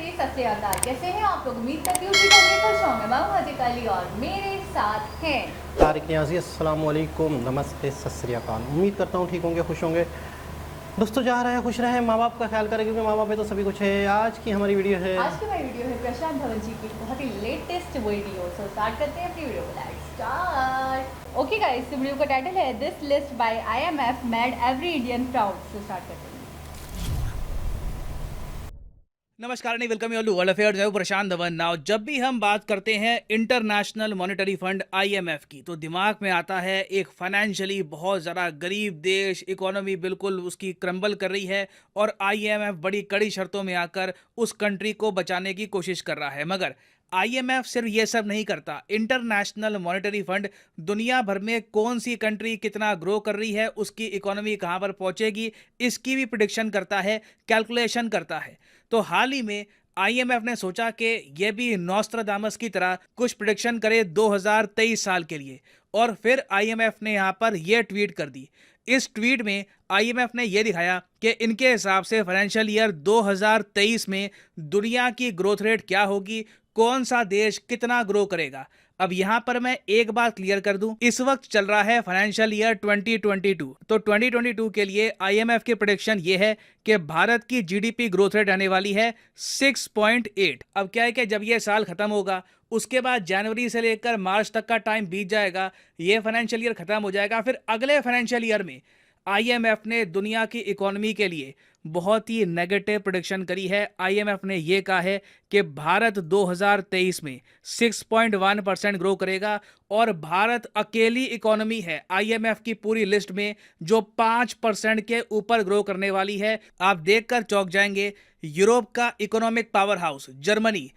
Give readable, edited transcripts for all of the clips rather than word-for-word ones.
नमस्ते, सत श्री अकाल। कैसे हैं आप लोग? उम्मीद करती हूँ ठीक होंगे, खुश होंगे। मैं हूं हाजिर अली और मेरे साथ हैं तारिक न्याज़ी। अस्सलाम वालेकुम, नमस्ते, सत श्री अकाल। उम्मीद करता हूँ ठीक होंगे, खुश होंगे। दोस्तों जा रहे हैं, खुश रहें, माँ बाप का ख्याल करें, क्योंकि माँ बाप में तो सभी कुछ है। आज की हमारी वीडियो है प्रशांत धवन जी की बहुत ही लेटेस्ट वीडियो। सो स्टार्ट करते हैं अपनी वीडियो को। Let's start. ओके गाइस, इस वीडियो का टाइटल है this list by IMF made every Indian proud. So start करते हैं। नमस्कार नहीं, वेलकम यू वर्ल्ड अफेयर्स। मैं प्रशांत धवन। नाउ जब भी हम बात करते हैं इंटरनेशनल मॉनेटरी फंड IMF की, तो दिमाग में आता है एक फाइनेंशियली बहुत ज़्यादा गरीब देश, इकोनॉमी बिल्कुल उसकी क्रम्बल कर रही है और IMF बड़ी कड़ी शर्तों में आकर उस कंट्री को बचाने की कोशिश कर रहा है। मगर IMF सिर्फ ये सब नहीं करता। इंटरनेशनल मॉनेटरी फंड दुनिया भर में कौन सी कंट्री कितना ग्रो कर रही है, उसकी इकोनॉमी कहाँ पर पहुंचेगी, इसकी भी प्रिडिक्शन करता है, कैलकुलेशन करता है। तो हाल ही में IMF ने सोचा कि ये भी नॉस्ट्राडामस की तरह कुछ प्रिडिक्शन करे 2023 साल के लिए, और फिर IMF ने यहाँ पर यह ट्वीट कर दी। इस ट्वीट में IMF ने यह दिखाया कि इनके हिसाब से फाइनेंशियल ईयर 2023 में दुनिया की ग्रोथ रेट क्या होगी, कौन सा देश कितना ग्रो करेगा। अब यहां पर मैं एक बात क्लियर कर दूं, इस वक्त चल रहा है फाइनेंशियल ईयर 2022। तो 2022 के लिए IMF की प्रेडिक्शन ये है कि भारत की GDP ग्रोथ रेट आने वाली है 6.8। अब क्या है कि जब ये साल खत्म होगा, उसके बाद जनवरी से लेकर मार्च तक का टाइम बीत जाएगा, ये फाइनेंशियल ईयर खत्म हो जाएगा। फिर अगले फाइनेंशियल ईयर में IMF ने दुनिया की इकोनॉमी के लिए बहुत ही नेगेटिव प्रेडिक्शन करी है। IMF ने यह कहा है कि भारत 2023 में 6.1% ग्रो करेगा, और भारत अकेली इकोनॉमी है IMF की पूरी लिस्ट में जो 5% के ऊपर ग्रो करने वाली है। आप देखकर चौंक जाएंगे। यूरोप का इकोनॉमिक पावर हाउस जर्मनी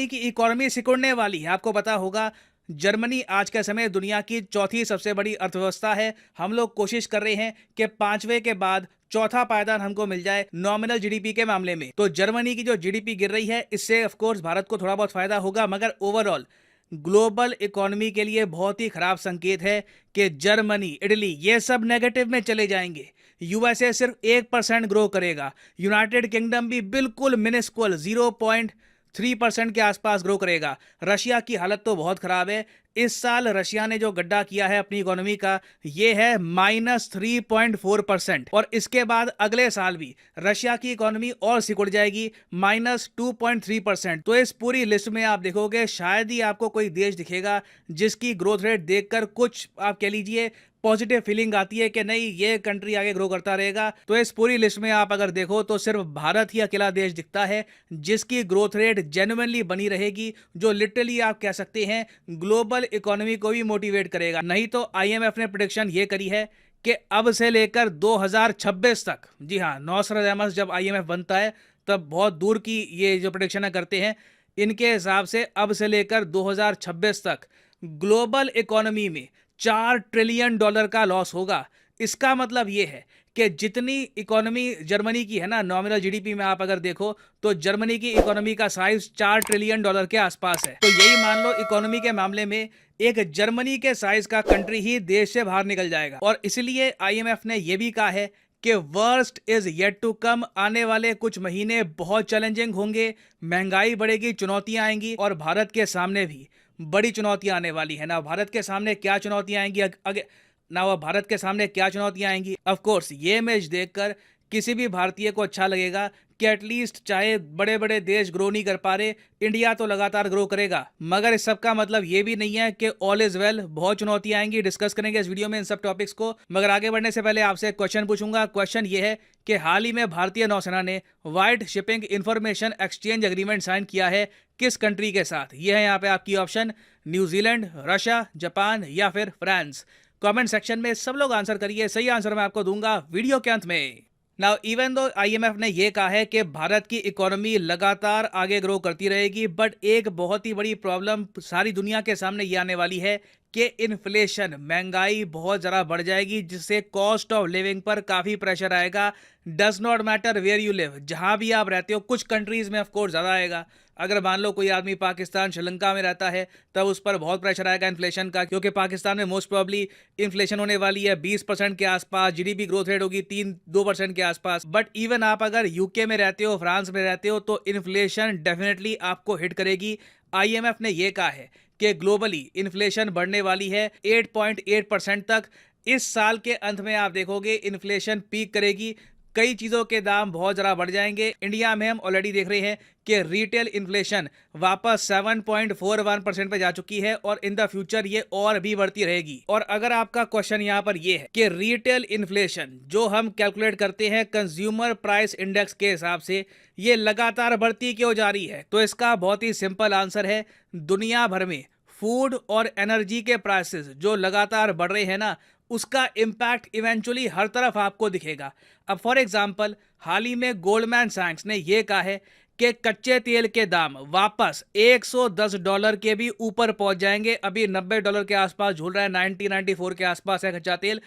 की इकोनॉमी सिकुड़ने वाली है। आपको पता होगा, जर्मनी आज के समय दुनिया की चौथी सबसे बड़ी अर्थव्यवस्था है। हम लोग कोशिश कर रहे हैं कि पांचवें के बाद चौथा पायदान हमको मिल जाए नॉमिनल GDP के मामले में। तो जर्मनी की जो GDP गिर रही है, इससे ऑफ कोर्स भारत को थोड़ा बहुत फायदा होगा, मगर ओवरऑल ग्लोबल इकोनॉमी के लिए बहुत ही खराब संकेत है कि जर्मनी, इटली ये सब नेगेटिव में चले जाएंगे। USA सिर्फ 1% ग्रो करेगा। यूनाइटेड किंगडम भी बिल्कुल मिनिस्कुल 0.3% के आसपास ग्रो करेगा। रशिया की हालत तो बहुत खराब है। इस साल रशिया ने जो गड्ढा किया है अपनी इकोनॉमी का, ये है -3.4%, और इसके बाद अगले साल भी रशिया की इकोनॉमी और सिकुड़ जाएगी, -2.3%। तो इस पूरी लिस्ट में आप देखोगे शायद ही आपको कोई देश दिखेगा जिसकी ग्रोथ रेट देखकर कुछ आप कह लीजिए पॉजिटिव फीलिंग आती है कि नहीं, ये कंट्री आगे ग्रो करता रहेगा। तो इस पूरी लिस्ट में आप अगर देखो तो सिर्फ भारत ही अकेला देश दिखता है जिसकी ग्रोथ रेट जेन्युइनली बनी रहेगी, जो लिटरली आप कह सकते हैं ग्लोबल इकोनॉमी को भी मोटिवेट करेगा। नहीं तो IMF ने प्रेडिक्शन ये करी है कि अब से लेकर 2026 तक, जी हाँ, नॉस्ट्राडामस जब IMF बनता है तब बहुत दूर की ये जो प्रेडिक्शन करते हैं, इनके हिसाब से अब से लेकर 2026 तक ग्लोबल इकोनॉमी में $4 ट्रिलियन का लॉस होगा। इसका मतलब यह है कि जितनी इकोनॉमी जर्मनी की है ना, नॉमिनल GDP में आप अगर देखो तो जर्मनी की इकोनॉमी का साइज $4 ट्रिलियन के आसपास है। तो यही मान लो इकोनॉमी के मामले में एक जर्मनी के साइज का कंट्री ही देश से बाहर निकल जाएगा। और इसलिए IMF ने यह भी कहा है कि worst is yet to come. आने वाले कुछ महीने बहुत चैलेंजिंग होंगे, महंगाई बढ़ेगी, चुनौतियां आएंगी, और भारत के सामने भी बड़ी चुनौतियां आने वाली है ना। भारत के सामने क्या चुनौतियां आएंगी ऑफ कोर्स ये इमेज देखकर किसी भी भारतीय को अच्छा लगेगा कि एटलीस्ट चाहे बड़े बड़े देश ग्रो नहीं कर पा रहे, इंडिया तो लगातार ग्रो करेगा। मगर इस सब का मतलब ये भी नहीं है कि ऑल इज वेल। बहुत चुनौतियां आएंगी, डिस्कस करेंगे इस वीडियो में इन सब टॉपिक्स को। मगर आगे बढ़ने से पहले आपसे एक क्वेश्चन पूछूंगा। क्वेश्चन ये है कि हाल ही में भारतीय नौसेना ने white shipping information exchange agreement sign किया है किस कंट्री के साथ? ये है यहाँ पे आपकी ऑप्शन, न्यूजीलैंड, रशिया, जापान या फिर फ्रांस। कमेंट सेक्शन में सब लोग आंसर करिए। सही आंसर मैं आपको दूंगा वीडियो के अंत में। नाउ इवन दो IMF ने यह कहा है कि भारत की इकोनॉमी लगातार आगे ग्रो करती रहेगी, बट एक बहुत ही बड़ी प्रॉब्लम सारी दुनिया के सामने ये आने वाली है कि इन्फ्लेशन, महंगाई बहुत ज़्यादा बढ़ जाएगी, जिससे कॉस्ट ऑफ लिविंग पर काफ़ी प्रेशर आएगा। Does not matter where you live, जहाँ भी आप रहते हो, कुछ कंट्रीज़ में ऑफकोर्स ज़्यादा आएगा। अगर मान लो कोई आदमी पाकिस्तान, श्रीलंका में रहता है, तब उस पर बहुत प्रेशर आएगा इन्फ्लेशन का, क्योंकि पाकिस्तान में मोस्ट प्रॉब्ली इन्फ्लेशन होने वाली है 20% के आसपास, जीडीपी ग्रोथ रेट होगी 3-2% के आसपास। बट इवन आप अगर यूके में रहते हो, फ्रांस में रहते हो, तो इन्फ्लेशन डेफिनेटली आपको हिट करेगी। आईएमएफ ने यह कहा है कि ग्लोबली इन्फ्लेशन बढ़ने वाली है 8.8% तक। इस साल के अंत में आप देखोगे इन्फ्लेशन पीक करेगी, कई चीज़ों के दाम बहुत ज़्यादा बढ़ जाएंगे। इंडिया में हम ऑलरेडी देख रहे हैं कि रिटेल इन्फ्लेशन वापस 7.41% पे जा चुकी है और इन द फ्यूचर ये और भी बढ़ती रहेगी। और अगर आपका क्वेश्चन यहाँ पर ये है कि रिटेल इन्फ्लेशन जो हम कैलकुलेट करते हैं कंज्यूमर प्राइस इंडेक्स के हिसाब से, ये लगातार बढ़ती क्यों जा रही है, तो इसका बहुत ही सिंपल आंसर है, दुनिया भर में फूड और एनर्जी के प्राइसेस जो लगातार बढ़ रहे हैं ना, उसका इम्पैक्ट इवेंचुअली हर तरफ आपको दिखेगा। अब फॉर एग्जांपल हाल ही में गोल्डमैन सैक्स ने यह कहा है कि कच्चे तेल के दाम वापस $110 के भी ऊपर पहुंच जाएंगे। अभी $90 के आसपास झूल रहा है, 90-94 के आसपास है कच्चा तेल।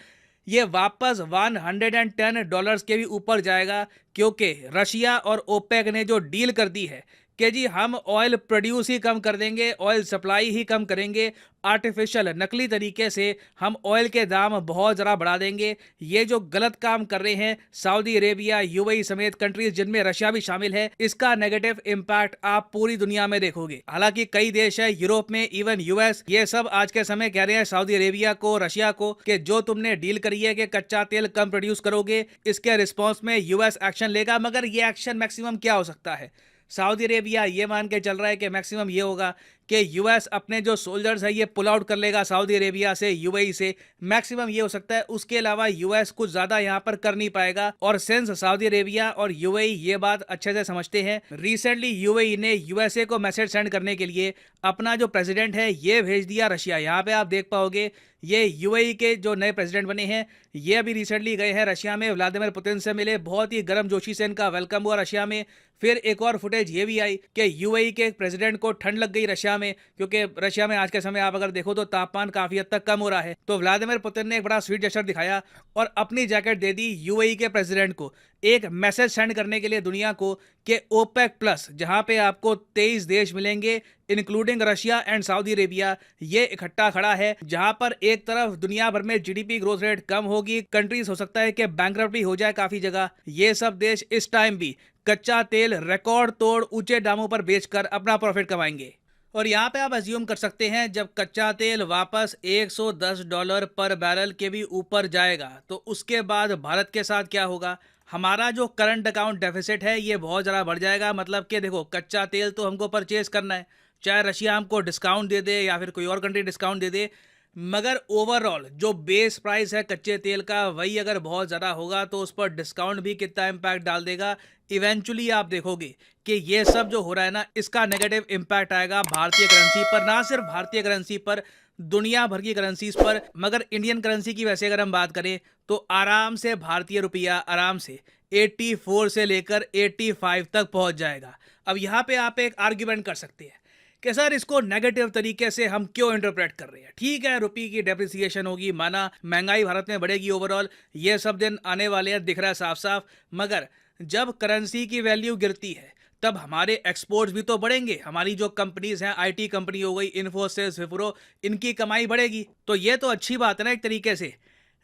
ये वापस $110 के भी ऊपर जाएगा, क्योंकि रशिया और ओपेक ने जो डील कर दी है कि जी हम ऑयल प्रोड्यूस ही कम कर देंगे, ऑयल सप्लाई ही कम करेंगे, आर्टिफिशियल नकली तरीके से हम ऑयल के दाम बहुत ज़्यादा बढ़ा देंगे। ये जो गलत काम कर रहे हैं सऊदी अरेबिया, यूएई समेत कंट्रीज जिनमें रशिया भी शामिल है, इसका नेगेटिव इम्पैक्ट आप पूरी दुनिया में देखोगे। हालांकि कई देश है यूरोप में, इवन यूएस, ये सब आज के समय कह रहे हैं सऊदी अरेबिया को, रशिया को, कि जो तुमने डील करी है कि कच्चा तेल कम प्रोड्यूस करोगे, इसके रिस्पॉन्स में यूएस एक्शन लेगा। मगर ये एक्शन मैक्सिमम क्या हो सकता है? सऊदी अरेबिया ये मान के चल रहा है कि मैक्सिमम ये होगा कि यूएस अपने जो सोल्जर्स है ये पुल आउट कर लेगा सऊदी अरेबिया से, यूएई से, मैक्सिमम ये हो सकता है। उसके अलावा यूएस कुछ ज्यादा यहाँ पर कर नहीं पाएगा। और सिंस सऊदी अरेबिया और यूएई ये बात अच्छे से समझते हैं, रिसेंटली यूएई ने यूएसए को मैसेज सेंड करने के लिए अपना जो प्रेसिडेंट है ये भेज दिया रशिया। यहाँ पे आप देख पाओगे ये यूएई के जो नए प्रेसिडेंट बने हैं ये अभी रिसेंटली गए हैं रशिया में, व्लादिमीर पुतिन से मिले, बहुत ही गर्मजोशी से इनका वेलकम हुआ रशिया में। फिर एक और फुटेज ये भी आई कि यूएई के प्रेसिडेंट को ठंड लग गई रशिया में, क्योंकि रशिया में आज के समय आप अगर देखो तो तापमान काफी हद तक कम हो रहा है। तो व्लादिमीर पुतिन ने एक बड़ा स्वीट जेस्चर दिखाया और अपनी जैकेट दे दी यूएई के प्रेसिडेंट को, एक मैसेज सेंड करने के लिए दुनिया को कि ओपेक प्लस, जहां पे आपको 23 देश मिलेंगे including Russia and Saudi Arabia, ये इकट्ठा खड़ा है, जहां पर एक तरफ दुनिया भर में जीडीपी ग्रोथ रेट कम होगी, कंट्रीज हो सकता है कि बैंकरप्ट भी हो जाए काफी जगह। ये सब देश इस टाइम भी कच्चा तेल रिकॉर्ड तोड़ ऊंचे दामों पर बेचकर अपना प्रॉफिट कमाएंगे। और यहाँ पे आप अज्यूम कर सकते हैं जब कच्चा तेल वापस $110 पर बैरल के भी ऊपर जाएगा तो उसके बाद भारत के साथ क्या होगा। हमारा जो करंट अकाउंट डेफिसिट है ये बहुत ज़्यादा बढ़ जाएगा। मतलब कि देखो, कच्चा तेल तो हमको परचेज करना है, चाहे रशिया हमको डिस्काउंट दे दे या फिर कोई और कंट्री डिस्काउंट दे दे, मगर ओवरऑल जो बेस प्राइस है कच्चे तेल का वही अगर बहुत ज़्यादा होगा तो उस पर डिस्काउंट भी कितना इम्पैक्ट डाल देगा। इवेंचुअली आप देखोगे कि ये सब जो हो रहा है ना, इसका नेगेटिव इम्पैक्ट आएगा भारतीय करेंसी पर, ना सिर्फ भारतीय करेंसी पर, दुनिया भर की करेंसीज पर। मगर इंडियन करेंसी की वैसे अगर हम बात करें तो आराम से भारतीय रुपया आराम से 84 से लेकर 85 तक पहुंच जाएगा। अब यहाँ पे आप एक आर्ग्यूमेंट कर सकते हैं कि सर इसको नेगेटिव तरीके से हम क्यों इंटरप्रेट कर रहे हैं। ठीक है, रुपये की डेप्रिसिएशन होगी, माना महंगाई भारत में बढ़ेगी ओवरऑल, ये सब दिन आने वाले हैं, दिख रहा है साफ साफ। मगर जब करेंसी की वैल्यू गिरती है तब हमारे एक्सपोर्ट्स भी तो बढ़ेंगे। हमारी जो कंपनीज हैं, आईटी कंपनी हो गई, इन्फोसिस, विप्रो, इनकी कमाई बढ़ेगी। तो ये तो अच्छी बात है ना एक तरीके से।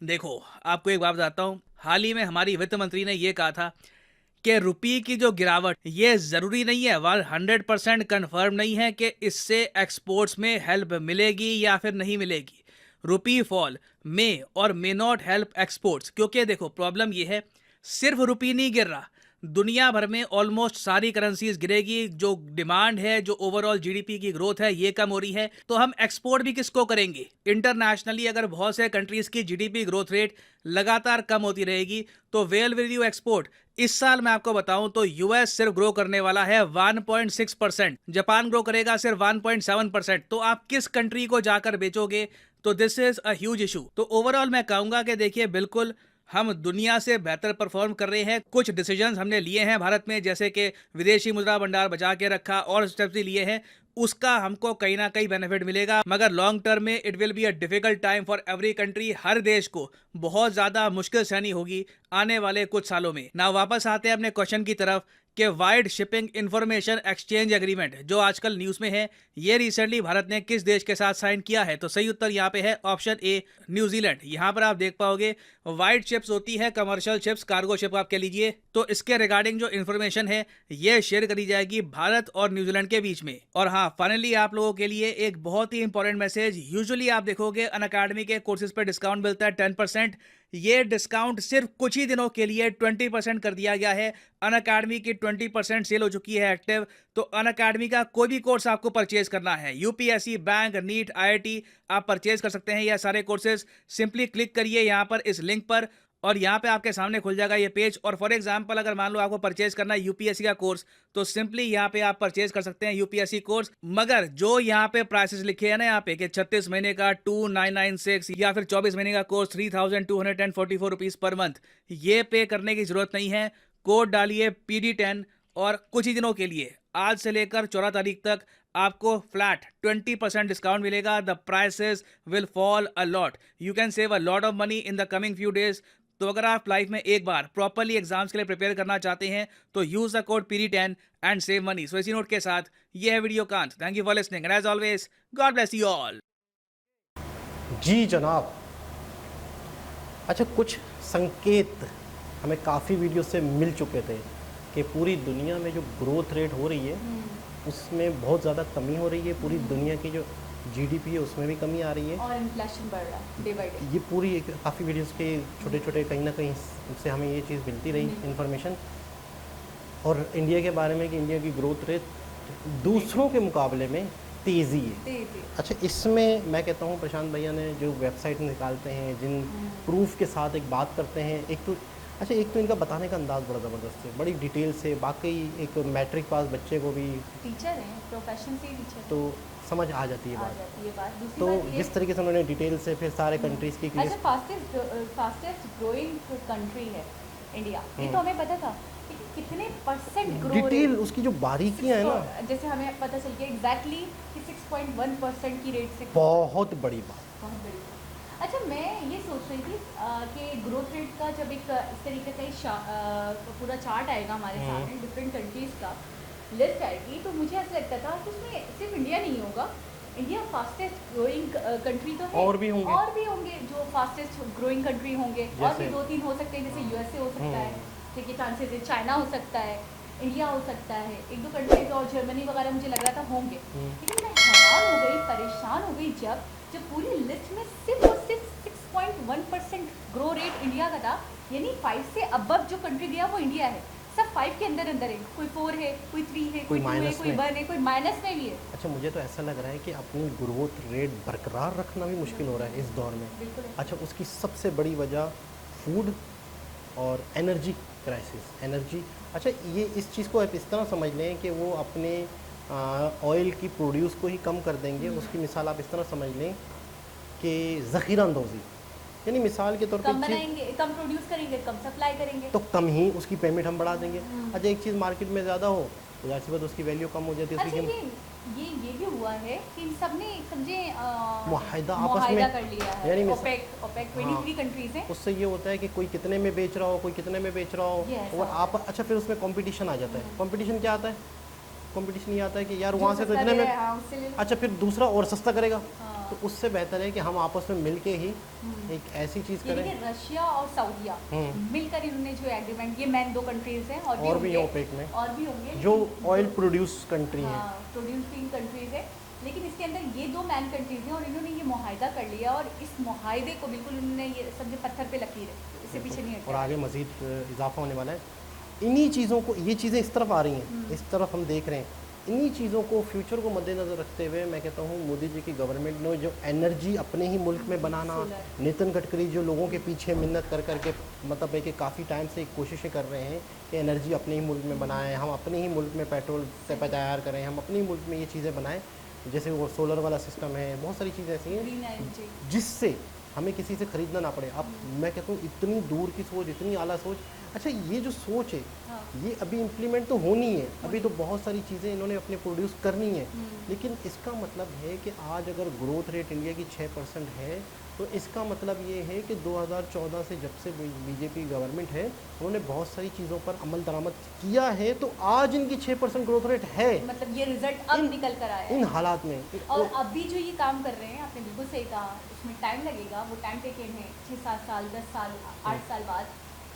देखो, आपको एक बात बताता हूँ, हाल ही में हमारी वित्त मंत्री ने ये कहा था कि रुपये की जो गिरावट ये ज़रूरी नहीं है, 100% कन्फर्म नहीं है कि इससे एक्सपोर्ट्स में हेल्प मिलेगी या फिर नहीं मिलेगी। रुपये फॉल मे और मे नॉट हेल्प एक्सपोर्ट्स, क्योंकि देखो प्रॉब्लम ये है, सिर्फ रुपये नहीं गिर रहा, दुनिया भर में ऑलमोस्ट सारी करेंसीज गिरेगी। जो डिमांड है, जो ओवरऑल जीडीपी की ग्रोथ है ये कम हो रही है, तो हम एक्सपोर्ट भी किसको करेंगे। इंटरनेशनली अगर बहुत से कंट्रीज की जीडीपी ग्रोथ रेट लगातार कम होती रहेगी तो वेयर विल यू एक्सपोर्ट। इस साल मैं आपको बताऊं तो यूएस सिर्फ ग्रो करने वाला है 1.6%, जापान ग्रो करेगा सिर्फ 1.7%। तो आप किस कंट्री को जाकर बेचोगे? तो this is a huge issue. तो ओवरऑल मैं कहूंगा कि देखिए, बिल्कुल हम दुनिया से बेहतर परफॉर्म कर रहे हैं। कुछ डिसीजंस हमने लिए हैं भारत में, जैसे कि विदेशी मुद्रा भंडार बचा के रखा और स्टेप्स भी लिए हैं। उसका हमको कहीं ना कहीं बेनिफिट मिलेगा, मगर लॉन्ग टर्म में it will be a difficult time for every country. हर देश को बहुत ज्यादा मुश्किल सहनी होगी आने वाले कुछ सालों में। ना वापस आते हैं अपने क्वेश्चन की तरफ कि wide shipping information exchange agreement जो आजकल न्यूज में है, ये रिसेंटली भारत ने किस देश के साथ साइन किया है? तो सही उत्तर यहाँ पे है ऑप्शन ए, न्यूजीलैंड। यहाँ पर आप देख पाओगे वाइड शिप्स होती है, कमर्शियल शिप्स, कार्गो शिप आप कह लीजिए, तो इसके रिगार्डिंग जो इन्फॉर्मेशन है ये शेयर करी जाएगी भारत और न्यूजीलैंड के बीच में। और हाँ, फाइनली आप लोगों के लिए एक बहुत ही इंपॉर्टेंट मैसेज। यूजुअली आप देखोगे अनअकैडमी के कोर्सेज पर डिस्काउंट मिलता है 10%। ये डिस्काउंट सिर्फ कुछ ही दिनों के लिए 20% कर दिया गया है। अनअकैडमी की 20% सेल हो चुकी है एक्टिव। तो अनअकैडमी का कोई भी कोर्स आपको परचेज करना है, यूपीएससी, बैंक, नीट, आईआईटी, आप परचेज कर सकते हैं ये सारे कोर्सेज। सिंपली क्लिक करिए यहाँ पर इस लिंक पर और यहाँ पे आपके सामने खुल जाएगा ये पेज। और फॉर एग्जांपल अगर मान लो आपको परचेज करना है यूपीएससी का कोर्स, तो सिंपली यहाँ पे आप परचेज कर सकते हैं यूपीएससी कोर्स। मगर जो यहाँ पे प्राइसेस लिखे हैं ना यहाँ पे कि 36 महीने का 2996 या फिर 24 महीने का कोर्स 3244 रुपीज पर मंथ, ये पे करने की जरूरत नहीं है। कोड डालिए PD10 और कुछ ही दिनों के लिए आज से लेकर 14 तारीख तक आपको फ्लैट 20% डिस्काउंट मिलेगा। The prices will fall a lot, you can save a lot of money in the coming few days. तो अगर आप लाइफ में एक बार प्रॉपरली एग्जाम्स के लिए प्रिपेयर करना चाहते हैं तो use the code PD10 and save money. So इसी नोट के साथ ये है वीडियो कांत। Thank you for listening and as always God bless you all. जी जनाब। अच्छा, कुछ संकेत हमें काफ़ी वीडियो से मिल चुके थे कि पूरी दुनिया में जो ग्रोथ रेट हो रही है उसमें बहुत ज़्यादा कमी हो रही है। पूरी दुनिया की जो GDP है उसमें भी कमी आ रही है और इन्फ्लेशन बढ़ रहा है डे बाय डे। ये पूरी काफ़ी वीडियोस के छोटे छोटे कहीं ना कहीं से हमें ये चीज़ मिलती रही इन्फॉर्मेशन। और इंडिया के बारे में कि इंडिया की ग्रोथ रेट दूसरों के मुकाबले में तेज़ी है। अच्छा, इसमें मैं कहता हूँ प्रशांत भैया ने जो वेबसाइट निकालते हैं, जिन प्रूफ के साथ एक बात करते हैं, एक तो इनका बताने का अंदाज़ बड़ा ज़बरदस्त है, बड़ी डिटेल से। बाकी एक मैट्रिक पास बच्चे को भी, टीचर हैं, प्रोफेशन से टीचर, तो समझ आ जाती है बात। दूसरी तो बात जिस तरीके से उन्होंने डिटेल से फिर सारे कंट्रीज़ की अच्छा, फास्टेस्ट ग्रोइंग कंट्री है इंडिया, ये तो हमें पता था, लेकिन कितने परसेंट ग्रो डिटेल उसकी जो बारीकियां है ना, जैसे हमें पता चल गया एग्जैक्टली कि 6.1% की रेट से, बहुत बड़ी बात। बहुत बड़ी। अच्छा, मैं ये सोच रही थी कि ग्रोथ रेट का जब एक इस तरीके का पूरा चार्ट आएगा हमारे सामने, डिफरेंट कंट्रीज़ का लिस्ट आएगी, तो मुझे ऐसा लगता था कि उसमें सिर्फ इंडिया नहीं होगा। इंडिया फास्टेस्ट ग्रोइंग कंट्री तो है, और भी होंगे जो फास्टेस्ट ग्रोइंग कंट्री होंगे, और भी 2-3 हो सकते हैं, जैसे USA हो सकता है, ठीक है, चांसेस है, चाइना हो सकता है, इंडिया हो सकता है, 1-2 कंट्रीज और जर्मनी वगैरह मुझे लग रहा था होंगे। लेकिन मैं हैरान हो गई, परेशान हो गई जब पूरी लिस्ट में सिर्फ और सिर्फ 6.1% ग्रो रेट इंडिया का था। यानी 5 से अबव जो कंट्री दिया वो इंडिया है, सब 5 के अंदर है, कोई 4 है, कोई 3 है, कोई 2 है, कोई 1 है, कोई माइनस में भी है। अच्छा, मुझे तो ऐसा लग रहा है कि अपनी ग्रोथ रेट बरकरार रखना भी मुश्किल हो रहा है इस दौर में। अच्छा, उसकी सबसे बड़ी वजह फूड और एनर्जी क्राइसिस, एनर्जी। अच्छा, ये इस चीज़ को आप इस तरह समझ लें कि वो अपने ऑयल की प्रोड्यूस को ही कम कर देंगे। उसकी मिसाल आप इस तरह समझ लें कि ज़ख़ीरा अंदोज़ी, यानी मिसाल के तौर पर कम बनाएंगे, कम प्रोड्यूस करेंगे, कम सप्लाई करेंगे, तो कम ही उसकी पेमेंट हम बढ़ा देंगे। अच्छा, एक चीज़ मार्केट में ज़्यादा हो तो जाहिर सी बात उसकी वैल्यू कम हो जाती है। अच्छा, ये भी हुआ है कि इन सब ने समझे मुआहिदा आपस में कर लिया है, यानी ओपेक 23 कंट्रीज हैं। उससे ये होता है कि कोई कितने में बेच रहा हो, कोई कितने में बेच रहा हो, और आप अच्छा फिर उसमें कंपटीशन आ जाता है। कंपटीशन क्या आता है? कंपटीशन ये आता है कि यार वहाँ से तो इतने में, अच्छा फिर दूसरा और सस्ता करेगा। तो उससे बेहतर है कि हम आपस में मिलके ही एक ऐसी चीज़ करें। रशिया और सऊदीया मिलकर इन्होंने जो एग्रीमेंट, ये मेन 2 कंट्रीज हैं, और भी ओपेक में और भी होंगे जो ऑयल प्रोड्यूस कंट्री है, प्रोड्यूसिंग कंट्रीज है, लेकिन इसके अंदर ये 2 मैन कंट्रीज हैं और इन्होंने ये मुआहिदा कर लिया। और इस मुआहिदे को बिल्कुल इन्होंने ये समझे पत्थर पे लकीर है, इससे पीछे नहीं हटना, और आगे मज़ीद इजाफा होने वाला है। इन्हीं चीज़ों को, ये चीज़ें इस तरफ आ रही हैं, इस तरफ हम देख रहे हैं। इन्हीं चीज़ों को फ्यूचर को मद्देनज़र रखते हुए मैं कहता हूँ मोदी जी की गवर्नमेंट ने जो एनर्जी अपने ही मुल्क में बनाना, नितिन गडकरी जो लोगों के पीछे मिन्नत कर करके मतलब है कि काफ़ी टाइम से कोशिशें कर रहे हैं कि एनर्जी अपने ही मुल्क में बनाएं, हम अपने ही मुल्क में पेट्रोल से तैयार करें, हम अपने ही मुल्क में ये चीज़ें बनाएं, जैसे वो सोलर वाला सिस्टम है, बहुत सारी चीज़ें ऐसी हैं जिससे हमें किसी से खरीदना ना पड़े। अब मैं कहता हूँ इतनी दूर की सोच, इतनी आला सोच। अच्छा, ये जो सोच है हाँ। ये अभी इम्प्लीमेंट तो होनी है, अभी तो बहुत सारी चीज़ें इन्होंने अपने प्रोड्यूस करनी है, लेकिन इसका मतलब है कि आज अगर ग्रोथ रेट इंडिया की 6% है तो इसका मतलब ये है कि 2014 से जब से बीजेपी गवर्नमेंट है उन्होंने बहुत सारी चीज़ों पर अमल दरामद किया है, तो आज इनकी 6% ग्रोथ रेट है मतलब ये रिजल्ट अब निकल कर आया इन है। हालात में। और अभी जो ये काम कर रहे हैं, आपने बिल्कुल सही कहा, उसमें टाइम लगेगा, वो टाइम टेकन है, 6-7 साल, 10 साल, 8 साल बाद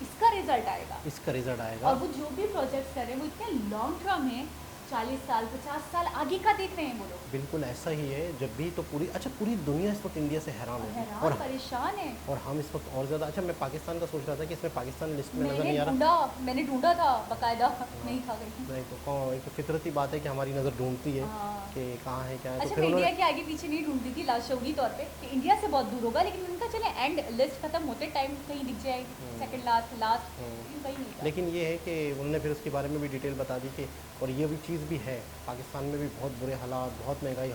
इसका रिजल्ट आएगा। इसका रिजल्ट आएगा। और वो जो भी प्रोजेक्ट्स कर रहे हैं वो इतने लॉन्ग टर्म है, 40 साल 50 साल आगे का देख रहे हैं वो लोग। बिल्कुल ऐसा ही है। जब भी तो पूरी दुनिया इस वक्त इंडिया से हैरान है हैरान परेशान है। और हम इस वक्त और ज़्यादा। अच्छा, मैं पाकिस्तान का सोच रहा था कि इसमें पाकिस्तान लिस्ट में नज़र नहीं आ रहा। मैंने ढूंढा था बकायदा, नहीं था कहीं। नहीं तो एक फितरती बात है कि हमारी नज़र ढूंढती है हाँ। कि कहाँ है क्या है। अच्छा, तो मैं फिर इंडिया के आगे पीछे नहीं ढूंढती थी लाशौगी तौर पे कि इंडिया से बहुत दूर होगा, लेकिन उनका चले एंड लिस्ट खत्म होते टाइम कहीं दिख जाएगी, सेकंड लास्ट, लेकिन कहीं नहीं था। लेकिन ये है कि उन्होंने फिर उसके बारे में भी डिटेल बता दी कि और ये भी चीज़ भी है, पाकिस्तान में भी बहुत बुरे हालात, बहुत महंगाई।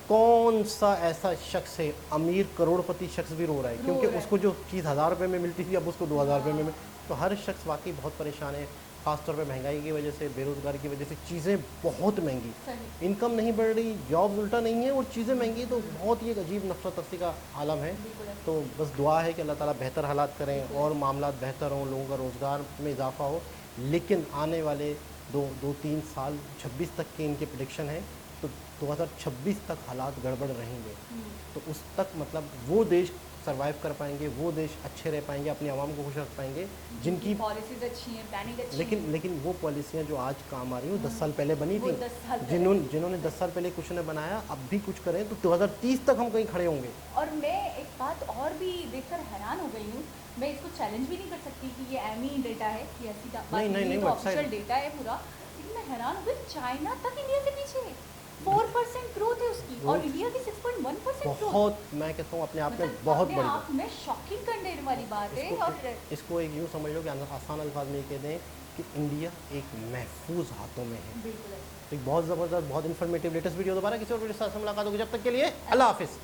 कौन सा ऐसा शख्स है अमीर करोड़पति शख्स भी रो रहा है, क्योंकि उसको जो चीज़ 1000 रुपये में मिलती थी अब उसको 2000 रुपये में। तो हर शख्स वाकई बहुत परेशान है, ख़ासतौर पे महंगाई की वजह से, बेरोज़गारी की वजह से चीज़ें बहुत महंगी, इनकम नहीं बढ़ रही, जॉब्स उल्टा नहीं है और चीज़ें महंगी। तो बहुत ही एक अजीब नफरत तरसी का आलम है। तो बस दुआ है कि अल्लाह ताला बेहतर हालात करें और मामला बेहतर हों, लोगों का रोज़गार में इजाफा हो। लेकिन आने वाले 2-3 साल 26 तक के इनके प्रेडिक्शन है, तो 2026 तक हालात गड़बड़ रहेंगे। तो उस तक मतलब वो देश सरवाइव कर पाएंगे, वो देश अच्छे रह पाएंगे, अपनी आवाम को खुश रख पाएंगे जिनकी पॉलिसीज अच्छी हैं, प्लानिंग अच्छी है। लेकिन वो पॉलिसियाँ जो आज काम आ रही हैं वो 10 साल पहले बनी वो थी। 10 साल पहले। जिन्होंने 10 साल पहले कुछ ने बनाया, अब भी कुछ करें तो 2030 तक हम कहीं खड़े होंगे। और मैं एक बात और भी देखकर हैरान हो गई हूँ, मैं इसको चैलेंज भी नहीं कर सकती कि ये एमी डेटा है कि ऐसी बात नहीं, तो ऑफिशियल डेटा है पूरा, लेकिन मैं हैरान हो गई, चाइना तक इंडिया से पीछे है। 4% ग्रोथ है उसकी और इंडिया की 6.1% ग्रोथ। बहुत, मैं कहता हूँ अपने आप में बहुत बड़ी बात। में शॉकिंग करने वाली बात है। और इसको एक यूँ समझ लो कि आसान अल्फाज में ये कह दें कि इंडिया एक महफूज हाथों में है। बिल्कुल एक बहुत ज़बरदस्त, बहुत इन्फॉर्मेटिव लेटेस्ट वीडियो दोबारा किसी और वीडियो के साथ मुलाकात होगी। जब तक के लिए अल्लाह हाफिज़।